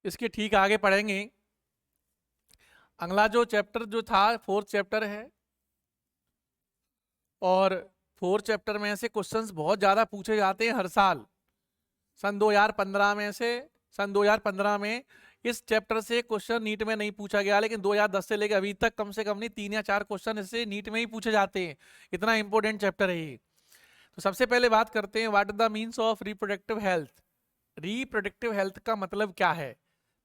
इसके ठीक आगे पढ़ेंगे। अगला जो चैप्टर जो था 4th चैप्टर है, और 4th चैप्टर में से क्वेश्चंस बहुत ज़्यादा पूछे जाते हैं हर साल। सन 2015 में से, सन 2015 में इस चैप्टर से क्वेश्चन नीट में नहीं पूछा गया, लेकिन 2010 से लेकर अभी तक कम से कम नहीं 3 या 4 क्वेश्चन इससे नीट में ही पूछे जाते हैं। इतना इंपॉर्टेंट चैप्टर है ये। तो सबसे पहले बात करते हैं what is the means of reproductive health. Reproductive health का मतलब क्या है?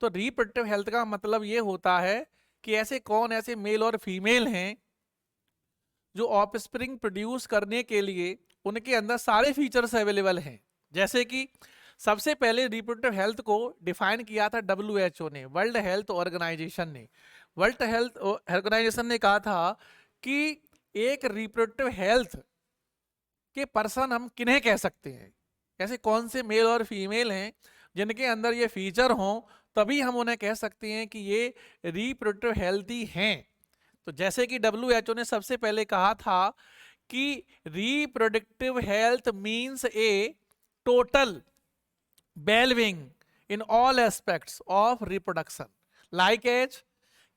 तो रिप्रोडक्टिव हेल्थ का मतलब ये होता है कि ऐसे कौन ऐसे मेल और फीमेल हैं जो ऑफस्प्रिंग प्रोड्यूस करने के लिए उनके अंदर सारे फीचर्स अवेलेबल हैं। जैसे कि सबसे पहले रिप्रोडक्टिव हेल्थ को डिफाइन किया था WHO ने, वर्ल्ड हेल्थ ऑर्गेनाइजेशन ने। वर्ल्ड हेल्थ ऑर्गेनाइजेशन ने कहा था कि एक रिप्रोडक्टिव हेल्थ के पर्सन हम किन्हें कह सकते हैं, ऐसे कौन से मेल और फीमेल हैं जिनके अंदर ये फीचर हों, तभी हम उन्हें कह सकते हैं कि ये रिप्रोडक्टिव हेल्थी हैं। तो जैसे कि WHO ने सबसे पहले कहा था कि reproductive health means a total wellbeing in all aspects of reproduction, like as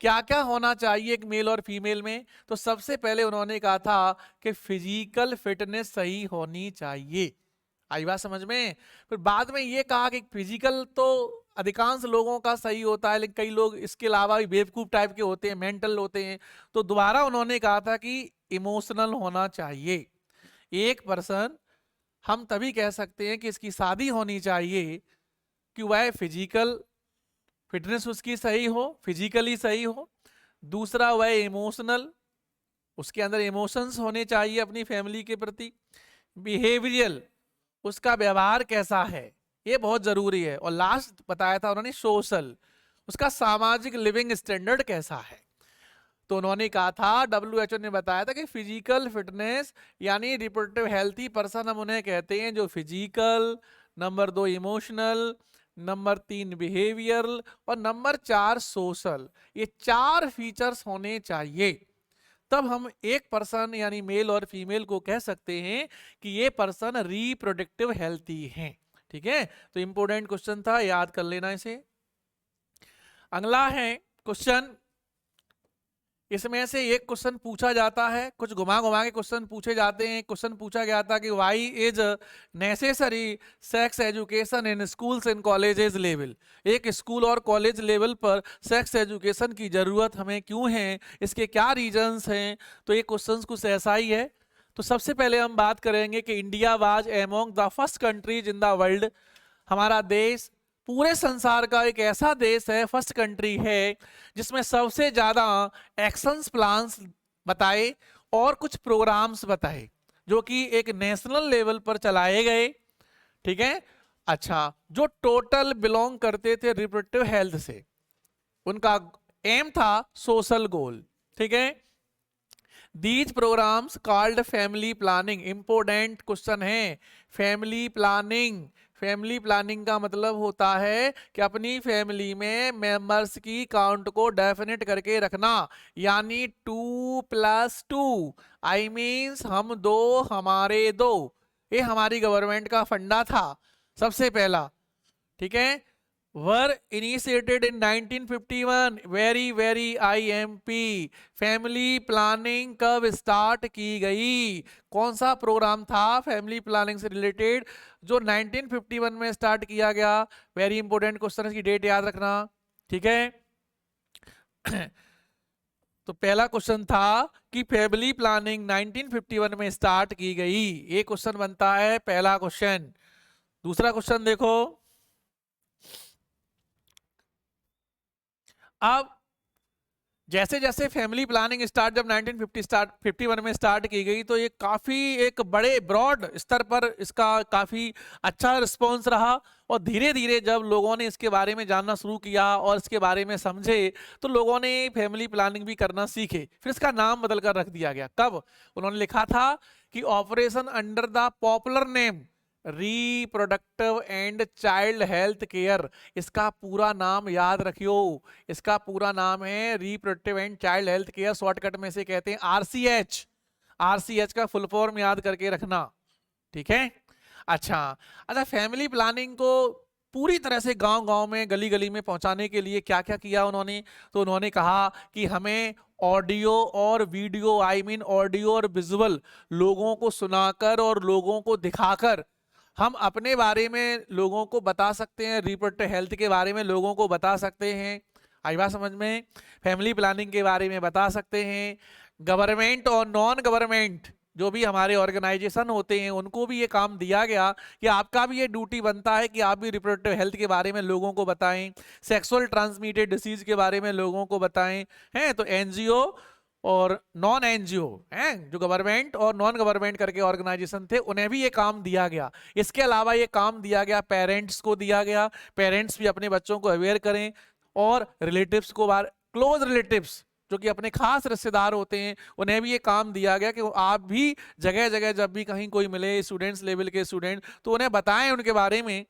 क्या क्या होना चाहिए एक मेल और फीमेल में। तो सबसे पहले उन्होंने कहा था कि फिजिकल फिटनेस सही होनी चाहिए। आई बात समझ में? फिर बाद में ये कहा कि फिजिकल तो अधिकांश लोगों का सही होता है, लेकिन कई लोग इसके अलावा भी बेवकूफ टाइप के होते हैं, मेंटल होते हैं। तो दोबारा उन्होंने कहा था कि इमोशनल होना चाहिए। एक पर्सन हम तभी कह सकते हैं कि इसकी शादी होनी चाहिए कि वह फिजिकल फिटनेस उसकी सही हो, फिजिकली सही हो। दूसरा वह इमोशनल, उसके अंदर इमोशंस होने चाहिए अपनी फैमिली के प्रति। बिहेवियरल, उसका व्यवहार कैसा है, ये बहुत जरूरी है। और लास्ट बताया था उन्होंने सोशल, उसका सामाजिक लिविंग स्टैंडर्ड कैसा है। तो उन्होंने कहा था, WHO ने बताया था कि फिजिकल फिटनेस यानी रिप्रोडक्टिव हेल्थी पर्सन हम उन्हें कहते हैं जो physical, number 2 emotional, number 3 behavioural और नंबर 4 सोशल। ये 4 फीचर्स होने चाहिए, तब हम एक पर्सन यानी मेल और फीमेल को कह सकते हैं कि ये पर्सन रिप्रोडक्टिव हेल्थी हैं। ठीक है, तो इंपॉर्टेंट क्वेश्चन था, याद कर लेना इसे। अगला है क्वेश्चन, इसमें से एक क्वेश्चन पूछा जाता है, कुछ घुमा घुमा के क्वेश्चन पूछे जाते हैं। क्वेश्चन पूछा गया था कि why is necessary sex education in schools and colleges level. एक स्कूल और कॉलेज लेवल पर सेक्स एजुकेशन की जरूरत हमें क्यों है, इसके क्या रीजंस हैं। तो ये क्वेश्चन कुछ ऐसा ही है। तो सबसे पहले हम बात करेंगे कि India was among the first countries in the world. हमारा देश पूरे संसार का एक ऐसा देश है, फर्स्ट कंट्री है, जिसमें सबसे ज्यादा एक्शंस प्लान्स बताए और कुछ प्रोग्राम्स बताए जो कि एक नेशनल लेवल पर चलाए गए। ठीक है, अच्छा, जो टोटल बिलोंग करते थे रिप्रोडक्टिव हेल्थ से, उनका एम था सोशल गोल। ठीक है, these programs called family planning. Important question है, फैमिली प्लानिंग। फैमिली प्लानिंग का मतलब होता है कि अपनी फैमिली में मेंबर्स की काउंट को डेफिनेट करके रखना, यानी 2+2। आई मीन्स हम दो हमारे दो। ये हमारी गवर्नमेंट का फंडा था सबसे पहला। ठीक है, were initiated in 1951। Very IMP। Family planning कब स्टार्ट की गई? कौन सा प्रोग्राम था फैमिली प्लानिंग से रिलेटेड जो 1951 में स्टार्ट किया गया? वेरी इंपॉर्टेंट क्वेश्चन, इसकी डेट याद रखना। ठीक है, तो पहला क्वेश्चन था कि फैमिली प्लानिंग 1951 में स्टार्ट की गई, ये क्वेश्चन बनता है पहला क्वेश्चन। दूसरा क्वेश्चन देखो, अब जैसे जैसे फैमिली प्लानिंग स्टार्ट जब 1951 में स्टार्ट की गई, तो ये काफी एक बड़े ब्रॉड स्तर पर इसका काफी अच्छा रिस्पॉन्स रहा। और धीरे धीरे जब लोगों ने इसके बारे में जानना शुरू किया और इसके बारे में समझे, तो लोगों ने फैमिली प्लानिंग भी करना सीखे। फिर इसका नाम बदलकर रख दिया गया। कब? उन्होंने लिखा था कि operation under the popular name reproductive and child health care. इसका पूरा नाम याद रखियो, इसका पूरा नाम है reproductive and child health care, shortcut में से कहते हैं RCH। RCH का फुल फॉर्म याद करके रखना। ठीक है, अच्छा, फैमिली प्लानिंग को पूरी तरह से गांव गांव में गली गली में पहुंचाने के लिए क्या क्या किया उन्होंने, तो उन्होंने कहा कि हमें ऑडियो और वीडियो, आई मीन ऑडियो और विजुअल, लोगों को सुनाकर और लोगों को दिखाकर हम अपने बारे में लोगों को बता सकते हैं, रिप्रोडक्टिव हेल्थ के बारे में लोगों को बता सकते हैं, आई बात समझ में, फैमिली प्लानिंग के बारे में बता सकते हैं, गवर्नमेंट और नॉन गवर्नमेंट जो भी हमारे ऑर्गेनाइजेशन होते हैं उनको भी ये काम दिया गया कि आपका भी ये ड्यूटी बनता है कि आप भी रिप्रोडक्टिव हेल्थ के बारे में लोगों को बताएं, सेक्सुअल ट्रांसमिटेड डिसीज के बारे में लोगों को बताएं, हैं। तो एनजीओ और नॉन एनजीओ हैं, जो गवर्नमेंट और नॉन गवर्नमेंट करके ऑर्गेनाइजेशन थे, उन्हें भी ये काम दिया गया। इसके अलावा ये काम दिया गया पेरेंट्स को दिया गया, पेरेंट्स भी अपने बच्चों को अवेयर करें, और रिलेटिव्स को, क्लोज रिलेटिव्स जो कि अपने खास रिश्तेदार होते हैं, उन्हें भी ये काम दिया गया कि आप भी जगह जगह जब भी कहीं कोई मिले स्टूडेंट्स लेवल के स्टूडेंट, तो उन्हें बताएं उनके बारे में।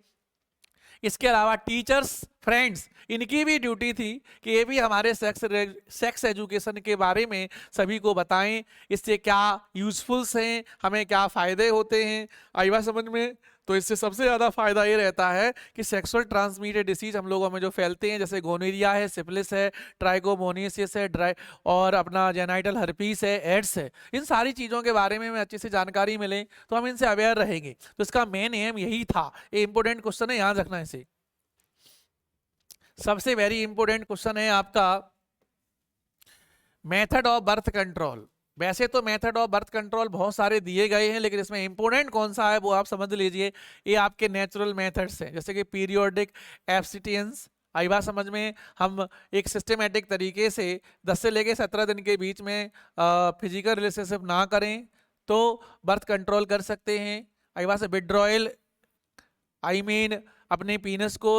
इसके अलावा टीचर्स, फ्रेंड्स, इनकी भी ड्यूटी थी कि ये भी हमारे सेक्स एजुकेशन के बारे में सभी को बताएं, इससे क्या यूजफुल्स हैं, हमें क्या फ़ायदे होते हैं, आई बात समझ में। तो इससे सबसे ज़्यादा फायदा ये रहता है कि सेक्सुअल ट्रांसमिटेड डिसीज हम लोगों में जो फैलते हैं, जैसे गोनोरिया है, सिफिलिस है, ट्राइकोमोनियसिस है, और अपना जेनाइटल हर्पीस है, एड्स है, इन सारी चीज़ों के बारे में हमें अच्छी से जानकारी मिले तो हम इनसे अवेयर रहेंगे। तो इसका मेन एम यही था। ये इंपॉर्टेंट क्वेश्चन है, याद रखना इसे। सबसे वेरी इंपॉर्टेंट क्वेश्चन है आपका मेथड ऑफ बर्थ कंट्रोल। वैसे तो मेथड ऑफ बर्थ कंट्रोल बहुत सारे दिए गए हैं, लेकिन इसमें इंपॉर्टेंट कौन सा है वो आप समझ लीजिए। ये आपके नेचुरल मेथड्स हैं, जैसे कि पीरियोडिक एब्स्टिटेंस, आई बात समझ में। हम एक सिस्टमेटिक तरीके से 10 से लेके 17 दिन के बीच में फिजिकल रिलेशनशिप ना करें तो बर्थ कंट्रोल कर सकते हैं। आई बात से विड्रॉयल, आई मीन अपने पीनस को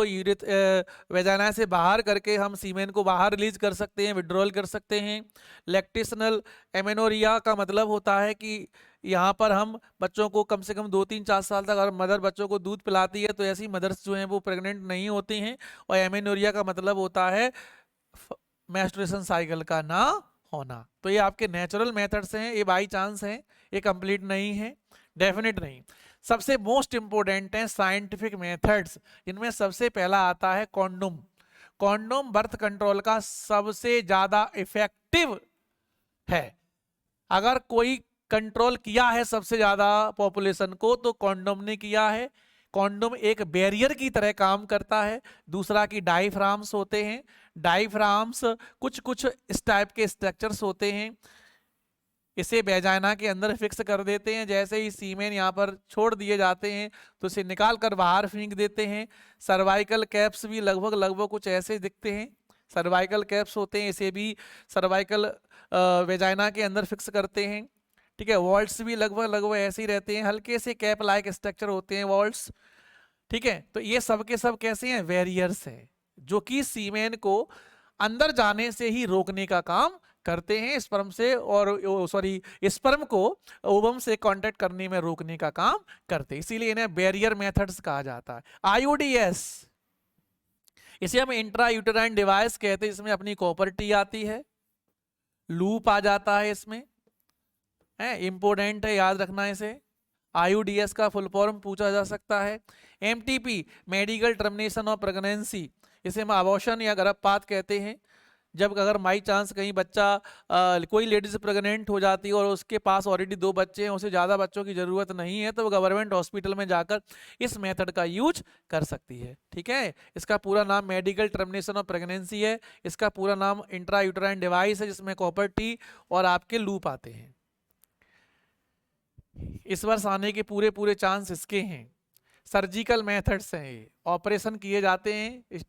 वेजाना से बाहर करके हम सीमेन को बाहर रिलीज कर सकते हैं, विड्रॉल कर सकते हैं। लैक्टेशनल एमेनोरिया का मतलब होता है कि यहाँ पर हम बच्चों को कम से कम 2-3-4 साल तक अगर मदर बच्चों को दूध पिलाती है तो ऐसी मदर्स जो हैं वो प्रेग्नेंट नहीं होती हैं। और एमेनोरिया का मतलब होता है मेंस्ट्रुएशन साइकिल का ना होना। तो ये आपके नेचुरल मेथड्स हैं, ये बाई चांस हैं, ये कंप्लीट नहीं है, डेफिनेट नहीं। सबसे मोस्ट इंपोर्टेंट है साइंटिफिक मेथड्स, इनमें सबसे पहला आता है कॉन्डोम। कॉन्डोम बर्थ कंट्रोल का सबसे ज्यादा इफेक्टिव है। अगर कोई कंट्रोल किया है सबसे ज्यादा पॉपुलेशन को तो कॉन्डोम ने किया है। कॉन्डोम एक बैरियर की तरह काम करता है। दूसरा कि डायफ्राम्स होते हैं, डायफ्राम्स कुछ कुछ इस टाइप के स्ट्रक्चर्स होते हैं, इसे वेजाइना के अंदर फिक्स कर देते हैं। जैसे ही सीमेन यहाँ पर छोड़ दिए जाते हैं तो इसे निकाल कर बाहर फेंक देते हैं। सर्वाइकल कैप्स भी लगभग कुछ ऐसे दिखते हैं, सर्वाइकल कैप्स होते हैं, इसे भी सर्वाइकल वेजाइना के अंदर फिक्स करते हैं। ठीक है, वॉल्ट्स भी लगभग ऐसे ही रहते हैं, हल्के से कैप लाइक स्ट्रक्चर होते हैं वॉल्ट्स। ठीक है, तो ये सब के सब कैसे हैं, वेरियर्स हैं, जो कि सीमेन को अंदर जाने से ही रोकने का काम करते हैं, स्पर्म से, और सॉरी स्पर्म को ओवम से कांटेक्ट करने में रोकने का काम करते हैं, इसीलिए इन्हें बैरियर मेथड्स कहा जाता है। आईयूडीएस, इसे हम इंट्रा यूटेराइन डिवाइस कहते हैं, इसमें अपनी कॉपर टी आती है, लूप आ जाता है इसमें, है इंपोर्टेंट है, याद रखना इसे। आईयूडीएस का फुल फॉर्म पूछा जा सकता है। MTP, medical termination of pregnancy, इसे हम अबॉर्शन या गर्भपात कहते हैं। जब अगर बाई चांस कहीं बच्चा कोई लेडीज प्रेग्नेंट हो जाती है और उसके पास ऑलरेडी 2 बच्चे हैं, उसे ज़्यादा बच्चों की ज़रूरत नहीं है, तो वो गवर्नमेंट हॉस्पिटल में जाकर इस मेथड का यूज कर सकती है। ठीक है, इसका पूरा नाम मेडिकल टर्मिनेशन ऑफ प्रेगनेंसी है, इसका पूरा नाम इंट्रा यूटेराइन डिवाइस है, जिसमें कॉपर टी और आपके लूप आते हैं। इस वर्ष आने के पूरे चांस इसके हैं। सर्जिकल मेथड्स हैं, ये ऑपरेशन किए जाते हैं,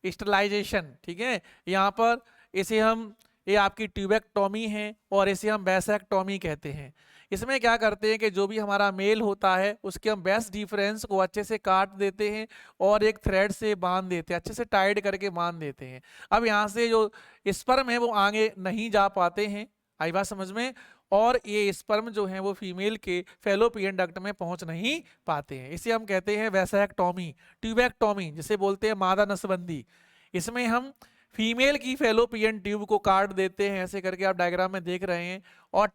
स्टरलाइजेशन। ठीक है, यहाँ पर इसे हम, ये आपकी ट्यूबेक्टोमी है और इसे हम वैसेक्टोमी कहते हैं। इसमें क्या करते हैं कि जो भी हमारा मेल होता है उसके हम बेस्ट डिफरेंस को अच्छे से काट देते हैं और एक थ्रेड से बांध देते हैं, अच्छे से टाइट करके बांध देते हैं। अब यहाँ से जो स्पर्म है वो आगे नहीं जा पाते हैं, आई बात समझ में, और ये स्पर्म जो है वो फीमेल के फैलोपियन डक्ट में पहुंच नहीं पाते हैं, इसे हम कहते हैं वैसेक्टोमी। ट्यूबेक्टोमी जिसे बोलते हैं मादा नसबंदी, इसमें हम फीमेल की फैलोपियन ट्यूब को काट देते हैं, ऐसे करके आप डायग्राम में देख रहे हैं, और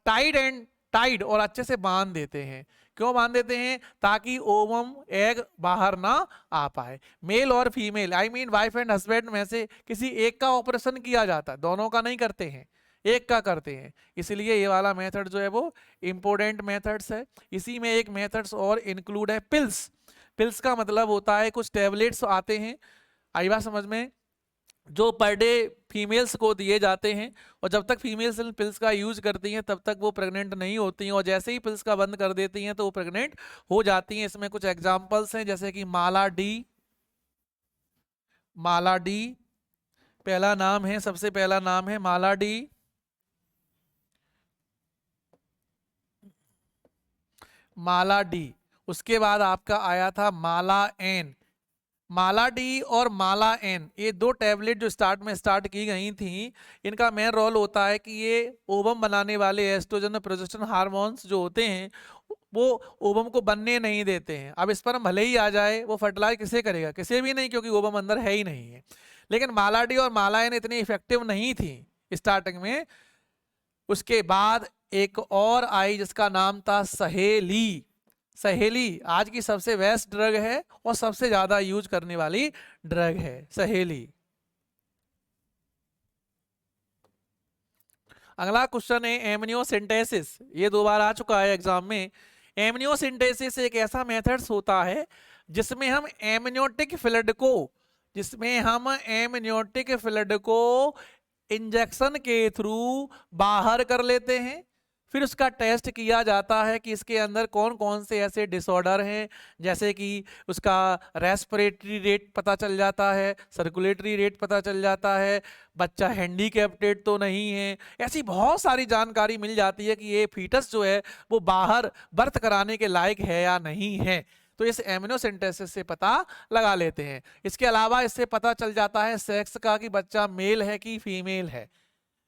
टाइड और अच्छे से बांध देते हैं। क्यों बांध देते हैं? ताकि ओवम एग बाहर ना आ पाए। मेल और female I mean wife and husband में से किसी एक का ऑपरेशन किया जाता है, दोनों का नहीं करते हैं, एक का करते हैं। इसलिए ये वाला मेथड जो है वो इंपॉर्टेंट मेथड्स है। इसी में एक मेथड्स और इंक्लूड है पिल्स। पिल्स का मतलब होता है कुछ टैबलेट्स आते हैं, आई बात समझ में, जो पर डे फीमेल्स को दिए जाते हैं, और जब तक फीमेल्स इन पिल्स का यूज करती हैं तब तक वो प्रेग्नेंट नहीं होती हैं, और जैसे ही पिल्स का बंद कर देती हैं तो वो प्रेग्नेंट हो जाती हैं। इसमें कुछ एग्जांपल्स हैं जैसे कि माला डी, माला डी पहला नाम है, सबसे पहला नाम है माला डी। माला डी, उसके बाद आपका आया था माला एन। माला डी और माला एन, ये दो टैबलेट जो स्टार्ट की गई थी, इनका मेन रोल होता है कि ये ओवम बनाने वाले एस्ट्रोजन और प्रोजेस्टेरोन हार्मोन्स जो होते हैं वो ओवम को बनने नहीं देते हैं। अब स्पर्म भले ही आ जाए, वो फर्टिलाइज किसे करेगा? किसे भी नहीं, क्योंकि ओवम अंदर है ही नहीं है। लेकिन माला डी और माला एन इतनी इफेक्टिव नहीं थी स्टार्टिंग में। उसके बाद एक और आई जिसका नाम था सहेली। सहेली आज की सबसे बेस्ट ड्रग है और सबसे ज्यादा यूज करने वाली ड्रग है सहेली। अगला क्वेश्चन है एमनियोसिंथेसिस, ये दो बार आ चुका है एग्जाम में। एमनियोसिंथेसिस एक ऐसा मेथड्स होता है जिसमें हम एमनियोटिक फ्लूइड को इंजेक्शन के थ्रू बाहर कर लेते हैं। फिर उसका टेस्ट किया जाता है कि इसके अंदर कौन कौन से ऐसे डिसऑर्डर हैं, जैसे कि उसका रेस्पिरेटरी रेट पता चल जाता है, सर्कुलेटरी रेट पता चल जाता है, बच्चा हैंडीकैप्टेड तो नहीं है। ऐसी बहुत सारी जानकारी मिल जाती है कि ये फीटस जो है वो बाहर बर्थ कराने के लायक है या नहीं है। तो इस एमनियोसिंथेसिस से पता लगा लेते हैं। इसके अलावा इससे पता चल जाता है सेक्स का कि बच्चा मेल है कि फीमेल है।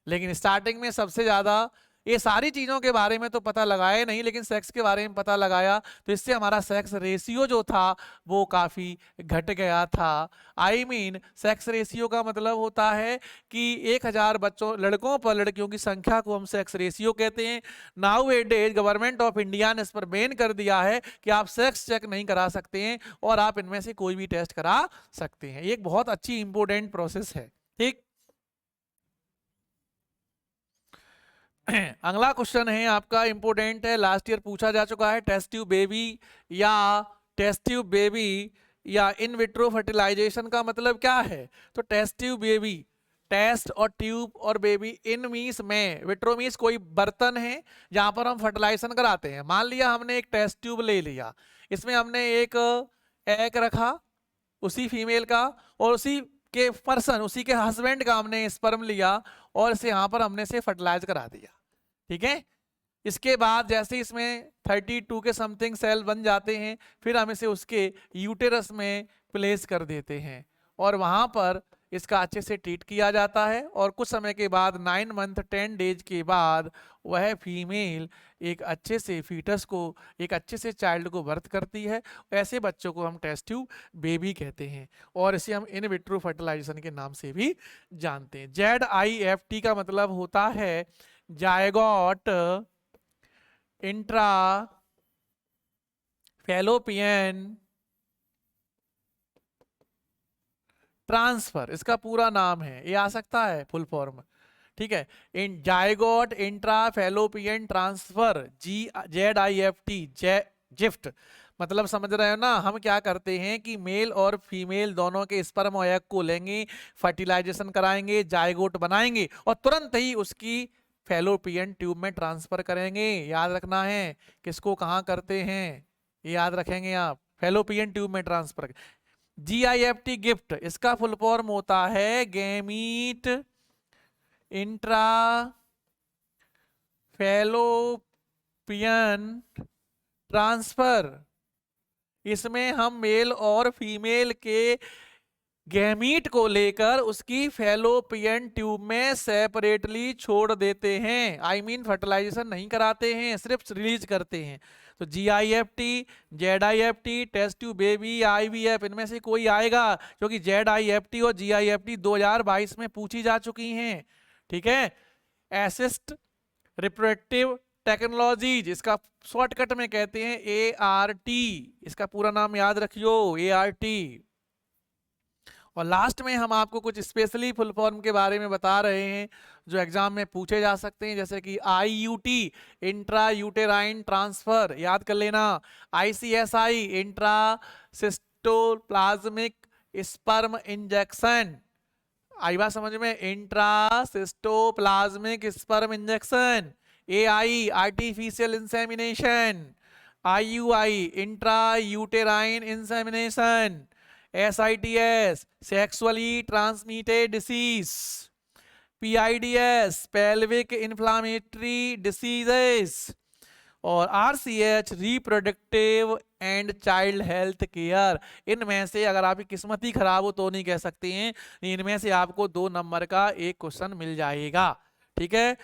लेकिन स्टार्टिंग में सबसे ज्यादा ये सारी चीजों के बारे में तो पता लगाया नहीं, लेकिन सेक्स के बारे में पता लगाया, तो इससे हमारा सेक्स रेशियो जो था वो काफी घट गया था। आई मीन सेक्स रेशियो का मतलब होता है कि 1000 बच्चों लड़कों पर लड़कियों की संख्या को हम सेक्स रेशियो कहते हैं। Now A days government of India ने इस पर बैन कर दिया है कि आप सेक्स चेक नहीं करा सकते हैं और आप इनमें से कोई भी टेस्ट करा सकते हैं। ये एक बहुत अच्छी इंपोर्टेंट प्रोसेस है। ठीक, अगला क्वेश्चन है आपका इंपोर्टेंट है, लास्ट ईयर पूछा जा चुका है। टेस्ट ट्यूब बेबी या इन विट्रो फर्टिलाइजेशन का मतलब क्या है? तो टेस्ट ट्यूब बेबी, टेस्ट और ट्यूब और बेबी, इन मीन्स में, विट्रो मीन्स कोई बर्तन है जहां पर हम फर्टिलाइजेशन कराते हैं। मान लिया हमने एक टेस्ट ट्यूब ले लिया, इसमें हमने एक एग रखा उसी फीमेल का, और उसी के पर्सन, उसी के हस्बैंड का हमने स्पर्म लिया और इसे यहाँ पर हमने से फर्टिलाइज करा दिया। ठीक है, इसके बाद जैसे इसमें 32 के समथिंग सेल बन जाते हैं, फिर हम इसे उसके यूटेरस में प्लेस कर देते हैं और वहां पर इसका अच्छे से ट्रीट किया जाता है। और कुछ समय के बाद 9 मंथ 10 डेज के बाद वह फीमेल एक अच्छे से फीटस को, एक अच्छे से चाइल्ड को बर्थ करती है। ऐसे बच्चों को हम टेस्ट ट्यूब बेबी कहते हैं और इसे हम इन विट्रो फर्टिलाइजेशन के नाम से भी जानते हैं। ZIFT का मतलब होता है जायगोट इंट्रा फैलोपियन ट्रांसफर, इसका पूरा नाम है, ये आ सकता है फुल फॉर्म। ठीक है, in zygote intra fallopian transfer, ZIFT, ZIFT. मतलब समझ रहे हो ना, हम क्या करते हैं कि मेल और फीमेल दोनों के स्पर्म और एग को लेंगे, फर्टिलाइजेशन कराएंगे, जायगोट बनाएंगे और तुरंत ही उसकी फैलोपियन ट्यूब में ट्रांसफर करेंगे। याद रखना है किसको कहाँ करते हैं, ये याद रखेंगे आप, फैलोपियन ट्यूब में ट्रांसफर। GIFT गिफ्ट, इसका फुल फॉर्म होता है गैमीट इंट्रा फैलोपियन ट्रांसफर। इसमें हम मेल और फीमेल के गैमीट को लेकर उसकी फैलोपियन ट्यूब में सेपरेटली छोड़ देते हैं। आई मीन फर्टिलाइजेशन नहीं कराते हैं, सिर्फ रिलीज करते हैं। तो GIFT, ZIFT, test tube baby, IVF, इनमें से कोई आएगा, क्योंकि ZIFT और GIFT 2022 में पूछी जा चुकी हैं। ठीक है, असिस्ट रिप्रोडक्टिव टेक्नोलॉजीज, इसका शॉर्टकट में कहते हैं ART, इसका पूरा नाम याद रखियो ART। और लास्ट में हम आपको कुछ स्पेशली फुल फॉर्म के बारे में बता रहे हैं जो एग्जाम में पूछे जा सकते हैं, जैसे कि IUT इंट्रा यूटेराइन ट्रांसफर, याद कर लेना। ICSI intra cytoplasmic sperm injection, आई बात समझ में, intra cytoplasmic sperm injection. AI artificial insemination. IUI intra uterine insemination. SITS sexually transmitted disease. PIDS pelvic inflammatory diseases. और RCH reproductive and child health care. इनमें से अगर आपकी किस्मत ही खराब हो तो नहीं कह सकते हैं, इनमें से आपको 2 नंबर का एक क्वेश्चन मिल जाएगा। ठीक है,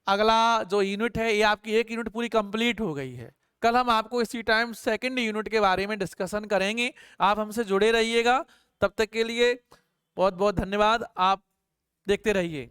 अगला जो यूनिट है, ये आपकी एक यूनिट पूरी कंप्लीट हो गई है। कल हम आपको इसी टाइम सेकंड यूनिट के बारे में डिस्कशन करेंगे। आप हमसे जुड़े रहिएगा। तब तक के लिए बहुत बहुत धन्यवाद। आप देखते रहिए।